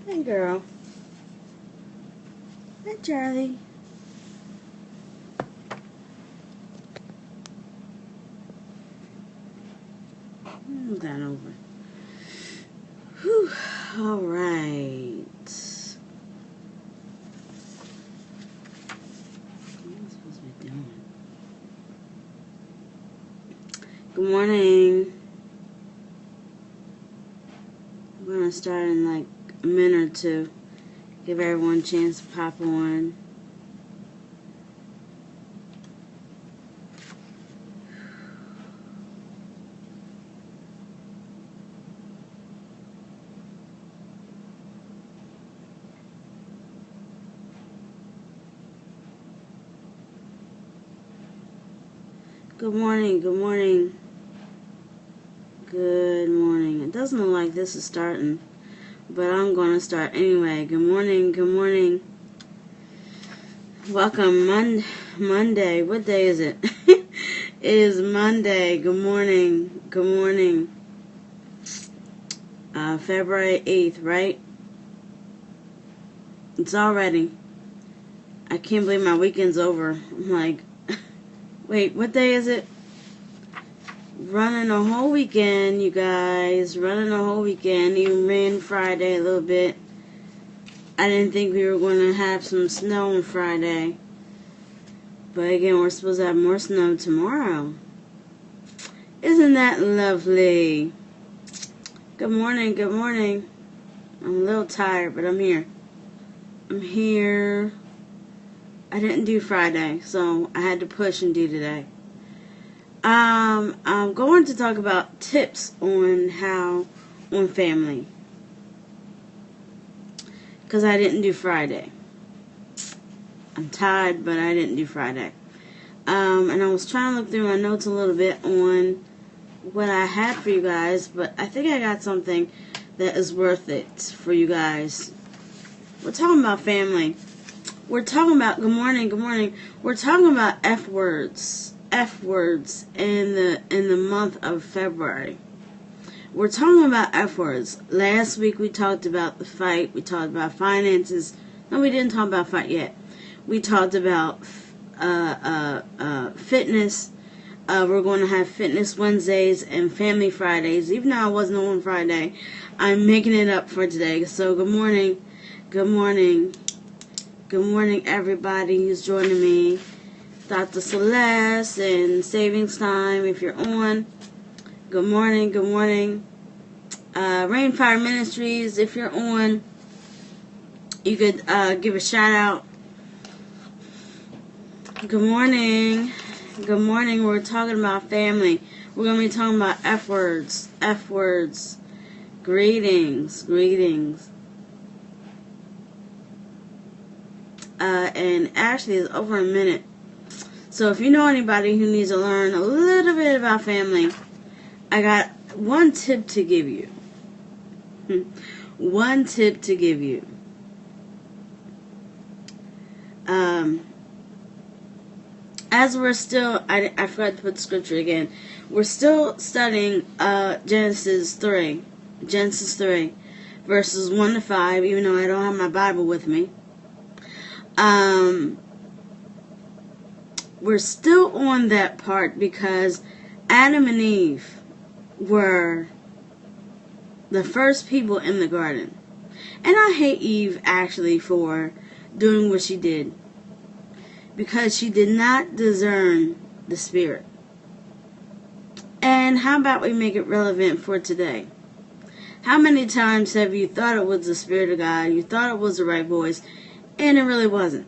Hey, girl. Hi, Charlie. Move that over. Whew. All right. What am I supposed to be doing? Good morning. We're going to start in like a minute or two. Give everyone a chance to pop on. Good morning, good morning. Good morning. It doesn't look like this is starting, but I'm going to start anyway. Good morning, good morning. Welcome, Monday. What day is it? It is Monday. Good morning, good morning. February 8th, right? It's already. I can't believe my weekend's over. I'm like, wait, what day is it? Running a whole weekend, you guys. Running a whole weekend. Even ran Friday a little bit. I didn't think we were going to have some snow on Friday. But again, we're supposed to have more snow tomorrow. Isn't that lovely? Good morning, good morning. I'm a little tired, but I'm here. I'm here. I didn't do Friday, so I had to push and do today. I'm going to talk about tips on family. Because I didn't do Friday. I'm tired, but I didn't do Friday. And I was trying to look through my notes a little bit on what I had for you guys, but I think I got something that is worth it for you guys. We're talking about family. We're talking about, good morning, good morning. We're talking about F words in the month of February. We're talking about F words. Last week we talked about the fight. We talked about finances. No, we didn't talk about fight yet. We talked about fitness. We're going to have Fitness Wednesdays and Family Fridays. Even though I wasn't on Friday, I'm making it up for today. So good morning. Good morning. Good morning, everybody who's joining me. Dr. Celeste and Savings Time, if you're on. Good morning, good morning. Rainfire Ministries, if you're on, you could give a shout out. Good morning. Good morning. We're talking about family. We're going to be talking about F words. F words. Greetings. Greetings. And actually, it's over a minute. So if you know anybody who needs to learn a little bit about family, I got one tip to give you. One tip to give you. As we're still, I forgot to put the scripture again. We're still studying Genesis 3, verses 1 to 5, even though I don't have my Bible with me. We're still on that part because Adam and Eve were the first people in the garden. And I hate Eve actually for doing what she did, because she did not discern the Spirit. And how about we make it relevant for today? How many times have you thought it was the Spirit of God, you thought it was the right voice, and it really wasn't?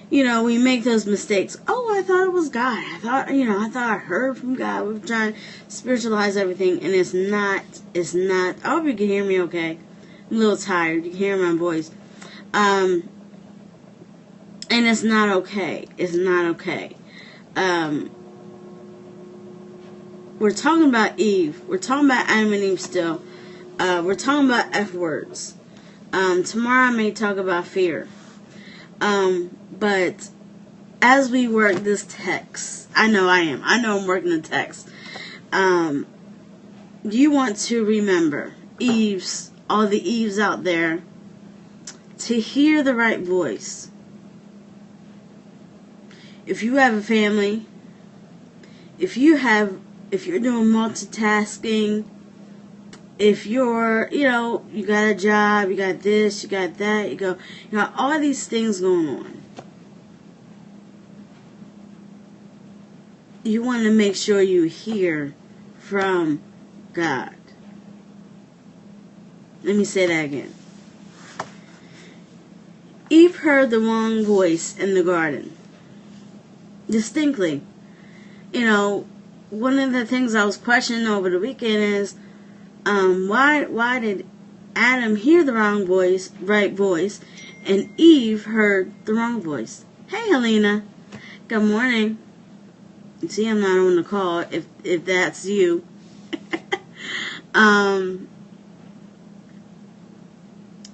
You know, we make those mistakes. Oh, I thought it was God. I thought I heard from God. We're trying to spiritualize everything, and it's not. I hope you can hear me okay. I'm a little tired. You can hear my voice. And it's not okay. It's not okay. We're talking about Eve. We're talking about Adam and Eve still. We're talking about F words. Tomorrow I may talk about fear. But as we work this text, I know I'm working the text. You want to remember Eve's all the Eves out there to hear the right voice. If you have a family, if you're doing multitasking, if you're, you got a job, you got this, you got that, you got all these things going on. You want to make sure you hear from God. Let me say that again. Eve heard the wrong voice in the garden. Distinctly. One of the things I was questioning over the weekend is, why did Adam hear the right voice, and Eve heard the wrong voice? Hey, Helena. Good morning. See, I'm not on the call if that's you.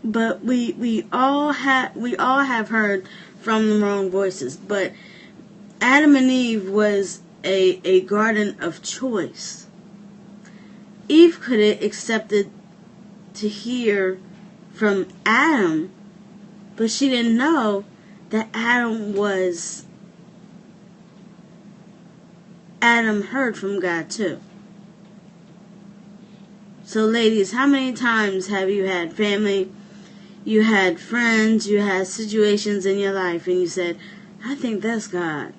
But we all have heard from the wrong voices. But Adam and Eve was a garden of choice. Eve could have accepted to hear from Adam, but she didn't know that Adam heard from God too. So ladies, how many times have you had family, you had friends, you had situations in your life, and you said, I think that's God.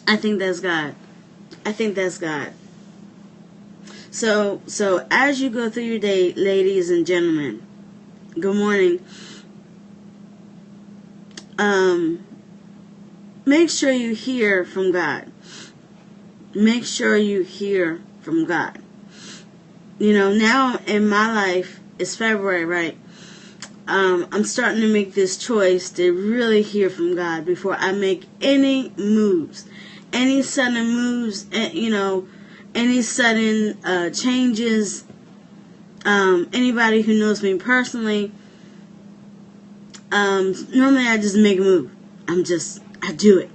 I think that's God. I think that's God. So as you go through your day, ladies and gentlemen, good morning. Make sure you hear from God. Make sure you hear from God. Now in my life, it's February, right? I'm starting to make this choice to really hear from God before I make any moves. Any sudden moves, any sudden changes. Anybody who knows me personally, normally I just make a move. I do it.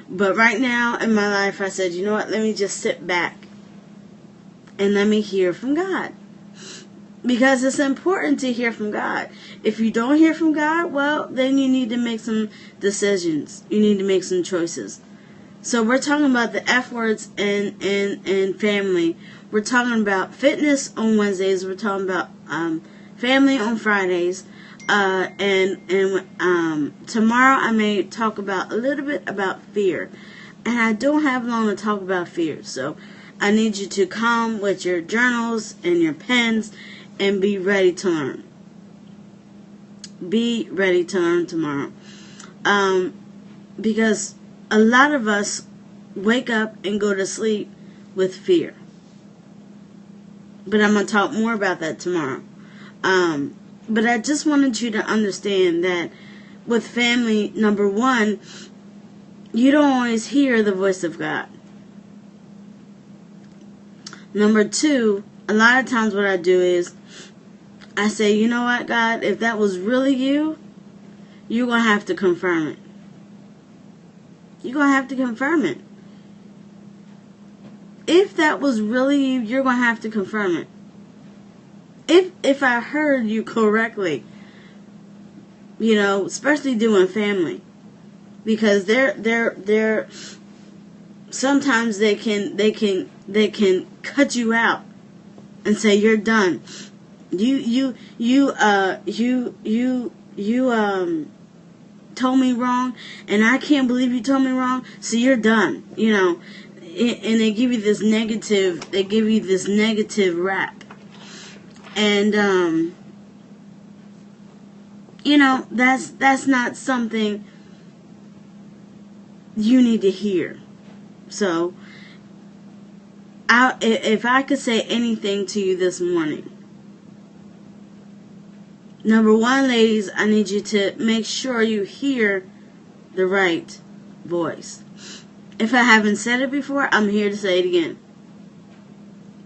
But right now in my life, I said, you know what, let me just sit back and let me hear from God. Because it's important to hear from God. If you don't hear from God, well, then you need to make some decisions. You need to make some choices. So we're talking about the F words and family. We're talking about fitness on Wednesdays. We're talking about family on Fridays. And tomorrow I may talk about a little bit about fear. And I don't have long to talk about fear. So I need you to come with your journals and your pens and be ready to learn. Be ready to learn tomorrow. Because a lot of us wake up and go to sleep with fear. But I'm going to talk more about that tomorrow. But I just wanted you to understand that with family, number one, you don't always hear the voice of God. Number two, a lot of times what I do is I say, you know what, God, if that was really you, you're going to have to confirm it. You're going to have to confirm it. If that was really you, you're going to have to confirm it. If I heard you correctly, especially doing family, because they're sometimes they can cut you out and say you're done. You told me wrong, and I can't believe you told me wrong, so you're done, and they give you this negative rap, and that's not something you need to hear. So if I could say anything to you this morning, number one, ladies, I need you to make sure you hear the right voice. If I haven't said it before, I'm here to say it again.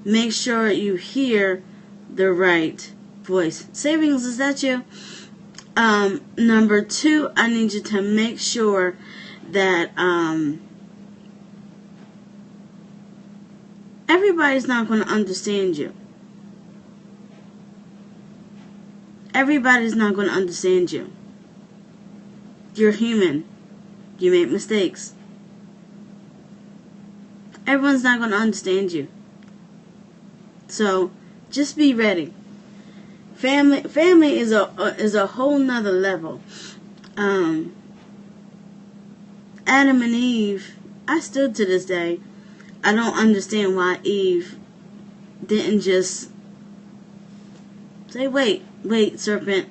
Make sure you hear the right voice. Savings, is that you? Number two, I need you to make sure that everybody's not going to understand you. Everybody's not going to understand you. You're human. You make mistakes. Everyone's not going to understand you. So just be ready. Family is a whole nother level. Adam and Eve, I still to this day, I don't understand why Eve didn't just say, wait, serpent,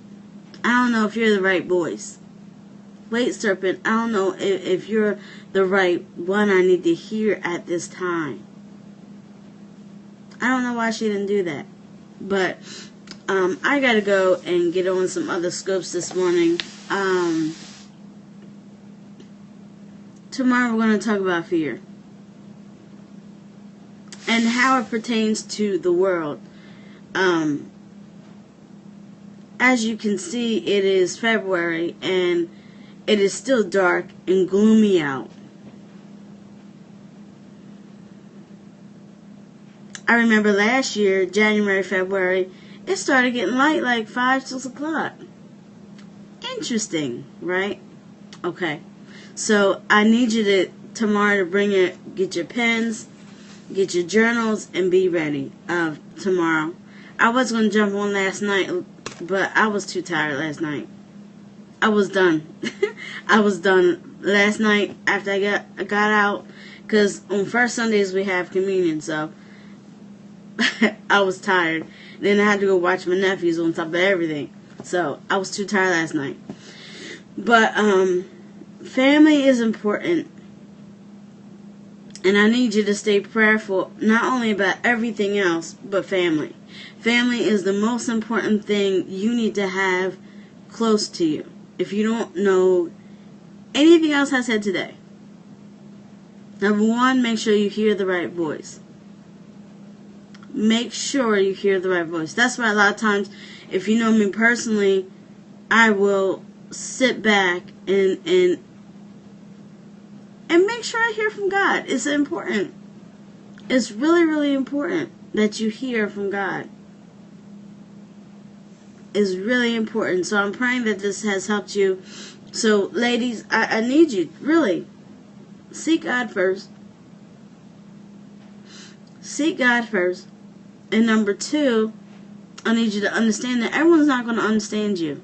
I don't know if you're the right voice. Wait, serpent, I don't know if you're the right one I need to hear at this time. I don't know why she didn't do that. But I gotta go and get on some other scopes this morning. Tomorrow we're going to talk about fear and how it pertains to the world. As you can see, it is February and it is still dark and gloomy out. I remember last year, January, February, it started getting light like 5, 6 o'clock. Interesting, right? Okay. So I need you to tomorrow to get your pens, get your journals, and be ready tomorrow. I was going to jump on last night, but I was too tired last night. I was done. I was done last night after I got out, because on first Sundays we have communion, so I was tired. Then I had to go watch my nephews on top of everything. So I was too tired last night. But family is important. And I need you to stay prayerful, not only about everything else, but family. Family is the most important thing you need to have close to you. If you don't know anything else I said today, number one, make sure you hear the right voice. Make sure you hear the right voice. That's why a lot of times, if you know me personally, I will sit back and make sure I hear from God. It's important. It's really, really important that you hear from God. It's really important. So I'm praying that this has helped you. So ladies, I need you, really, seek God first. Seek God first. And number two, I need you to understand that everyone's not going to understand you.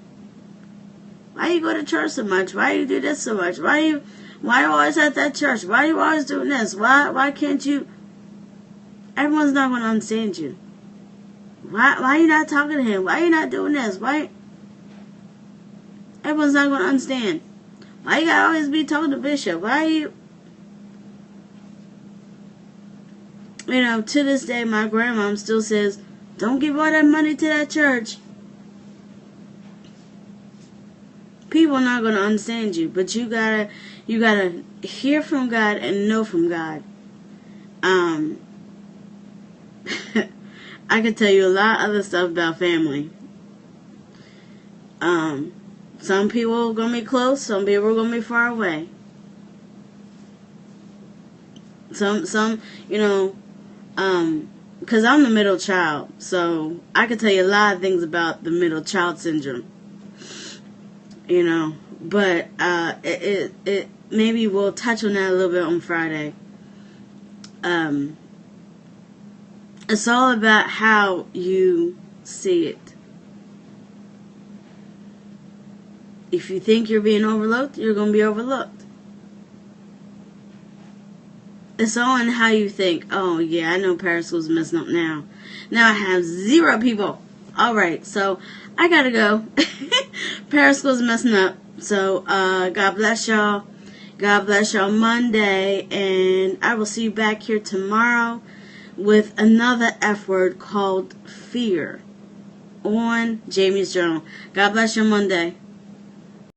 Why you go to church so much? Why you do this so much? Why you always at that church? Why you always doing this? Why can't you? Everyone's not going to understand you. Why you not talking to him? Why you not doing this? Why? Everyone's not going to understand. Why you gotta always be talking to Bishop? Why you? You know, to this day, my grandmom still says, don't give all that money to that church. People are not going to understand you, but you gotta hear from God and know from God. I could tell you a lot of other stuff about family. Some people are going to be close, some people are going to be far away. Some, you know, because I'm the middle child, so I could tell you a lot of things about the middle child syndrome. You know, but it maybe we'll touch on that a little bit on Friday. It's all about how you see it. If you think you're being overlooked, you're going to be overlooked. It's all in how you think. Oh, yeah, I know Periscope's messing up now. Now I have 0 people. All right, so I got to go. Periscope's messing up. So, God bless y'all. God bless y'all Monday. And I will see you back here tomorrow with another F word called fear on Jaimesjournal. God bless you Monday.